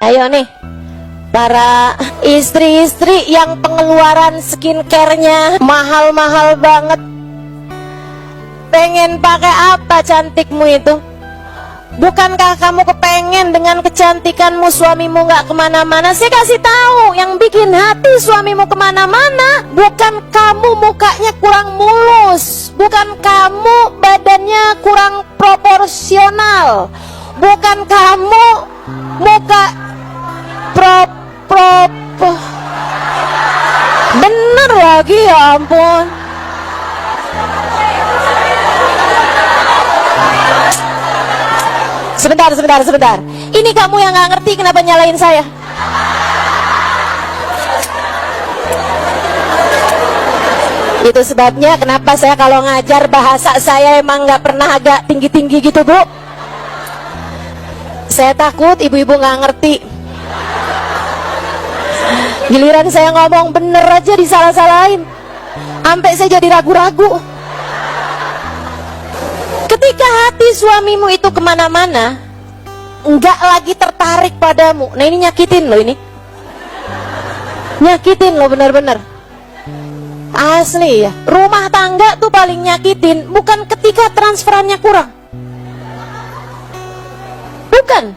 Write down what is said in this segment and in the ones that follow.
Ayo nih, para istri-istri yang pengeluaran skincare-nya mahal-mahal banget, pengen pakai apa cantikmu itu? Bukankah kamu kepengen dengan kecantikanmu suamimu nggak kemana-mana? Saya kasih tahu, yang bikin hati suamimu kemana-mana bukan kamu mukanya kurang mulus, bukan kamu badannya kurang proporsional, bukan kamu muka bener lagi, ya ampun. Sebentar. Ini kamu yang gak ngerti kenapa nyalain saya? Itu sebabnya kenapa saya kalau ngajar bahasa saya emang gak pernah agak tinggi-tinggi gitu, Bu. Saya takut ibu-ibu gak ngerti. Giliran saya ngomong bener aja disalah-salahin, sampai saya jadi ragu-ragu. Ketika hati suamimu itu kemana-mana, enggak lagi tertarik padamu. Nah ini nyakitin loh, ini nyakitin loh, bener-bener asli ya. Rumah tangga tuh paling nyakitin bukan ketika transferannya kurang,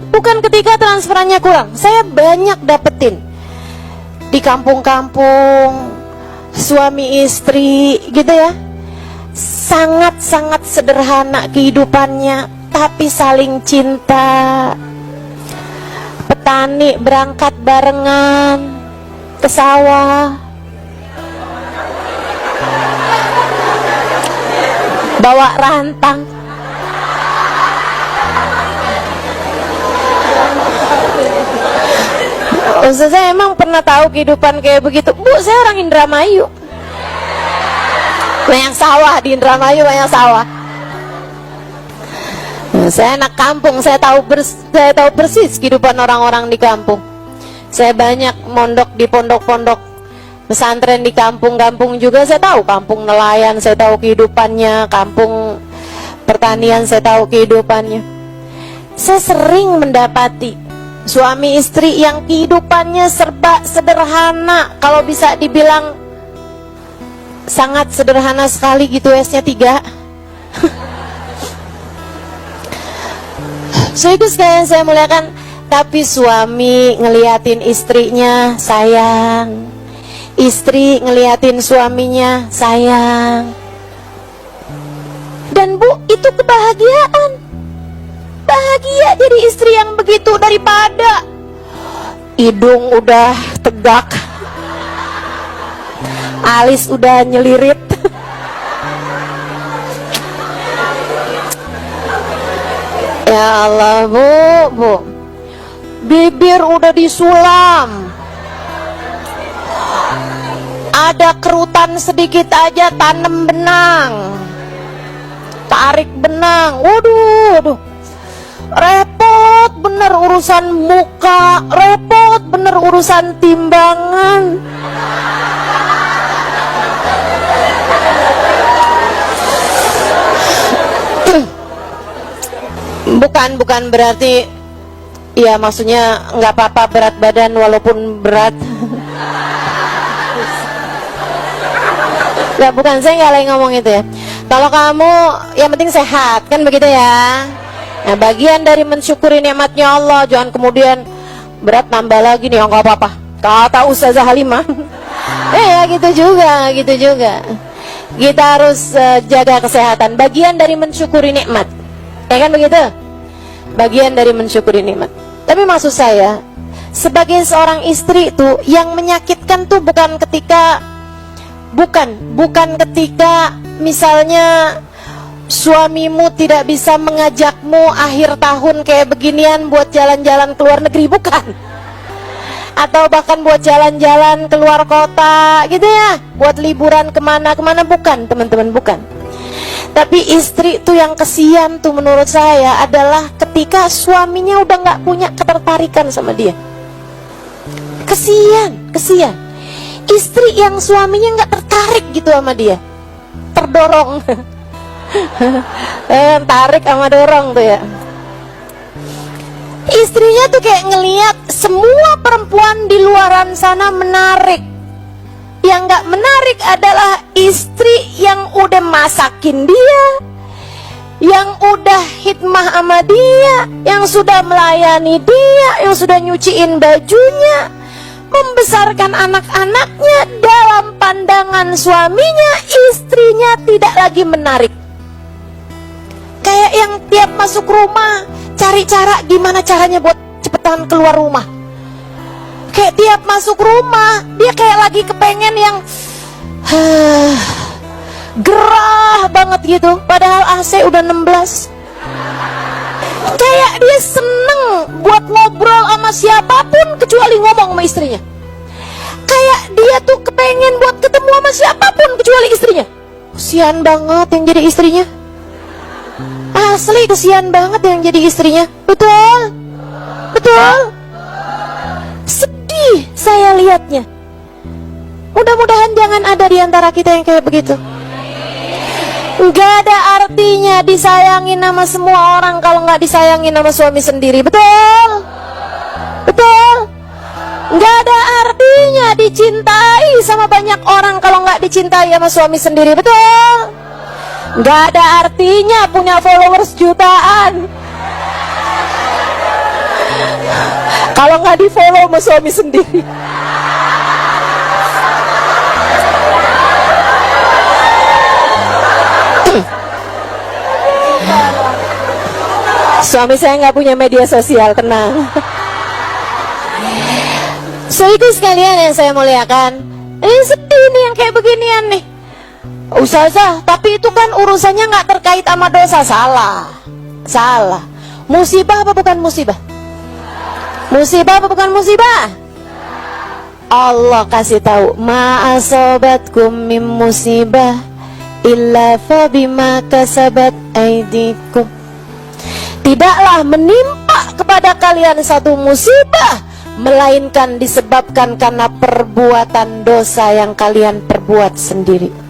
bukan ketika transferannya kurang. Saya banyak dapetin di kampung-kampung suami istri gitu ya, sangat-sangat sederhana kehidupannya, tapi saling cinta. Petani berangkat barengan ke sawah, bawa rantang. Saya emang pernah tahu kehidupan kayak begitu, Bu. Saya orang Indramayu. Banyak sawah di Indramayu, banyak sawah. Saya anak kampung, saya tahu persis kehidupan orang-orang di kampung. Saya banyak mondok di pondok-pondok pesantren di kampung-kampung juga. Saya tahu kampung nelayan, saya tahu kehidupannya. Kampung pertanian, saya tahu kehidupannya. Saya sering mendapati suami istri yang kehidupannya serba sederhana, kalau bisa dibilang sangat sederhana sekali gitu, S-nya 3. So itu sekalian saya muliakan, tapi suami ngeliatin istrinya sayang, istri ngeliatin suaminya sayang. Dan Bu, itu kebahagiaan. Bahagia jadi istri yang begitu daripada hidung udah tegak, alis udah nyelirit, ya Allah, Bu, bibir udah disulam, ada kerutan sedikit aja tanam benang, tarik benang, waduh, repot bener urusan muka, repot bener urusan timbangan. Bukan berarti ya, maksudnya nggak apa-apa berat badan walaupun berat. Nggak, bukan, saya nggak lagi ngomong itu ya. Kalau kamu yang penting sehat, kan begitu ya. Nah, bagian dari mensyukuri nikmatnya Allah, jangan kemudian berat nambah lagi nih, nggak apa-apa, kata Ustazah Halimah. Ya gitu juga. Kita harus jaga kesehatan, bagian dari mensyukuri nikmat, ya kan begitu? Bagian dari mensyukuri nikmat. Tapi maksud saya, sebagai seorang istri tuh yang menyakitkan tuh bukan ketika misalnya suamimu tidak bisa mengajakmu akhir tahun kayak beginian buat jalan-jalan ke luar negeri, bukan. Atau bahkan buat jalan-jalan keluar kota gitu ya, buat liburan kemana-kemana, bukan teman-teman, bukan. Tapi istri tuh yang kesian tuh menurut saya adalah ketika suaminya udah gak punya ketertarikan sama dia. Kesian istri yang suaminya gak tertarik gitu sama dia, terdorong. Tarik sama dorong tuh ya. Istrinya tuh kayak ngeliat semua perempuan di luaran sana menarik. Yang gak menarik adalah istri yang udah masakin dia, yang udah hikmah sama dia, yang sudah melayani dia, yang sudah nyuciin bajunya, membesarkan anak-anaknya. Dalam pandangan suaminya, istrinya tidak lagi menarik. Kayak yang tiap masuk rumah cari cara gimana caranya buat cepetan keluar rumah. Kayak tiap masuk rumah dia kayak lagi kepengen yang gerah banget gitu, padahal AC udah 16. Kayak dia seneng buat ngobrol sama siapapun kecuali ngomong sama istrinya. Kayak dia tuh kepengen buat ketemu sama siapapun kecuali istrinya. Kesian banget yang jadi istrinya. Asli kesian banget yang jadi istrinya. Betul? Betul? Sedih saya lihatnya. Mudah-mudahan jangan ada di antara kita yang kayak begitu. Nggak ada artinya disayangin sama semua orang kalau nggak disayangin sama suami sendiri. Betul? Betul? Nggak ada artinya dicintai sama banyak orang kalau nggak dicintai sama suami sendiri. Betul? Nggak ada artinya punya followers jutaan kalau nggak di follow sama suami sendiri. Suami saya nggak punya media sosial, tenang. So itu sekalian yang saya muliakan. Ini sedih nih yang kayak beginian nih. Ustazah, tapi itu kan urusannya nggak terkait sama dosa. Salah. Musibah apa bukan musibah? Musibah apa bukan musibah? Allah kasih tahu, ma asobatkum min musibah illa fa bima kasabat aydikum. Tidaklah menimpa kepada kalian satu musibah melainkan disebabkan karena perbuatan dosa yang kalian perbuat sendiri.